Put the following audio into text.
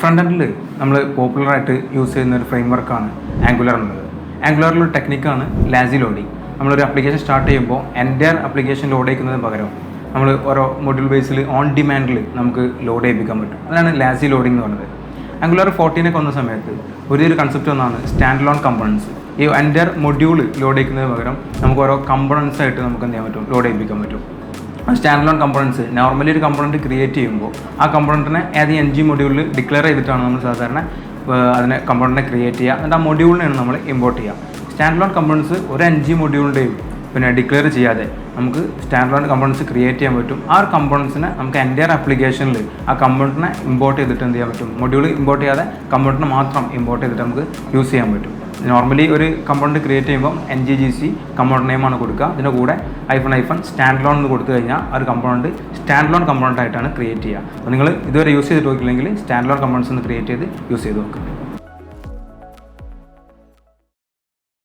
Front എൻഡിൽ നമ്മൾ പോപ്പുലറായിട്ട് use ചെയ്യുന്ന ഒരു ഫ്രെയിം വർക്കാണ് ആംഗുലർ എന്നുള്ളത്. ആംഗുലറിലൊരു ടെക്നിക്കാണ് ലാസി ലോഡിങ്. നമ്മളൊരു ആപ്ലിക്കേഷൻ സ്റ്റാർട്ട് ചെയ്യുമ്പോൾ എൻ്റയർ ആപ്ലിക്കേഷൻ ലോഡ് ചെയ്യിക്കുന്നതിന് പകരം നമ്മൾ ഓരോ മൊഡ്യൂൾ ബേസിൽ ഓൺ ഡിമാൻഡിൽ നമുക്ക് ലോഡ് ചെയ്യിപ്പിക്കാൻ പറ്റും. അതാണ് ലാസി ലോഡിംഗ് എന്ന് പറയുന്നത്. ആംഗുലർ 14 വന്ന സമയത്ത് ഒരു കൺസെപ്റ്റ് ഒന്നാണ് സ്റ്റാൻഡ് ലോൺ കമ്പോണൻസ്. ഈ എൻ്റയർ മൊഡ്യൂൾ ലോഡ് ചെയ്യിക്കുന്നതിന് പകരം നമുക്ക് ഓരോ കമ്പോണൻസ് ആയിട്ട് നമുക്ക് എന്ത് ചെയ്യാൻ പറ്റും, ലോഡ് ചെയ്യിപ്പിക്കാൻ പറ്റും. സ്റ്റാൻഡ് ലോൺ കമ്പോണൻസ് നോർമലി ഒരു കമ്പോണൻറ്റ് ക്രിയേറ്റ് ചെയ്യുമ്പോൾ ആ കമ്പോണൻറ്റിനെ ഏത് NG മൊഡ്യൂളിൽ ഡിക്ലെയർ ചെയ്തിട്ടാണ് നമ്മൾ സാധാരണ അതിനെ കമ്പോണൻറ്റിനെ ക്രിയേറ്റ് ചെയ്യുക. എന്നിട്ട് ആ മൊഡ്യൂളിനെയാണ് നമ്മൾ ഇമ്പോർട്ട് ചെയ്യുക. സ്റ്റാൻഡ് ലോൺ കമ്പോണൻസ് ഒരു NG മൊഡ്യൂളിൻ്റെയും ഡിക്ലെയർ ചെയ്യാതെ നമുക്ക് സ്റ്റാൻഡ് ലോൺ കമ്പോണൻസ് ക്രിയേറ്റ് ചെയ്യാൻ പറ്റും. ആ ഒരു കമ്പോണൻസിനെ നമുക്ക് എൻ്റയർ ആപ്ലിക്കേഷനിൽ ആ കമ്പോണൻറ്റിനെ ഇമ്പോർട്ട് ചെയ്തിട്ട് എന്ത് ചെയ്യാൻ പറ്റും, മൊഡ്യൂൾ ഇമ്പോർട്ട് ചെയ്യാതെ കമ്പോണൻറ്റിനെ മാത്രം ഇമ്പോർട്ട് ചെയ്തിട്ട് നമുക്ക് യൂസ് ചെയ്യാൻ പറ്റും. നോർമലി ഒരു കമ്പോണൻറ്റ് ക്രിയേറ്റ് ചെയ്യുമ്പോൾ NGGC കമ്പോണൻറ്റ് നെയിമാണ് കൊടുക്കുക. അതിൻ്റെ കൂടെ -- സ്റ്റാൻഡ് ലോൺ എന്ന് കൊടുത്തു കഴിഞ്ഞാൽ ആ ഒരു കമ്പോണൻറ്റ് സ്റ്റാൻഡ് ലോൺ കമ്പോണൻറ്റ് ആയിട്ടാണ് ക്രിയേറ്റ് ചെയ്യുക. അപ്പോൾ നിങ്ങൾ ഇതുവരെ യൂസ് ചെയ്തിട്ട് നോക്കില്ലെങ്കിൽ സ്റ്റാൻഡ് ലോൺ കമ്പോണൻസ് ഒന്ന് ക്രിയേറ്റ് ചെയ്ത് യൂസ് ചെയ്ത് നോക്കുക.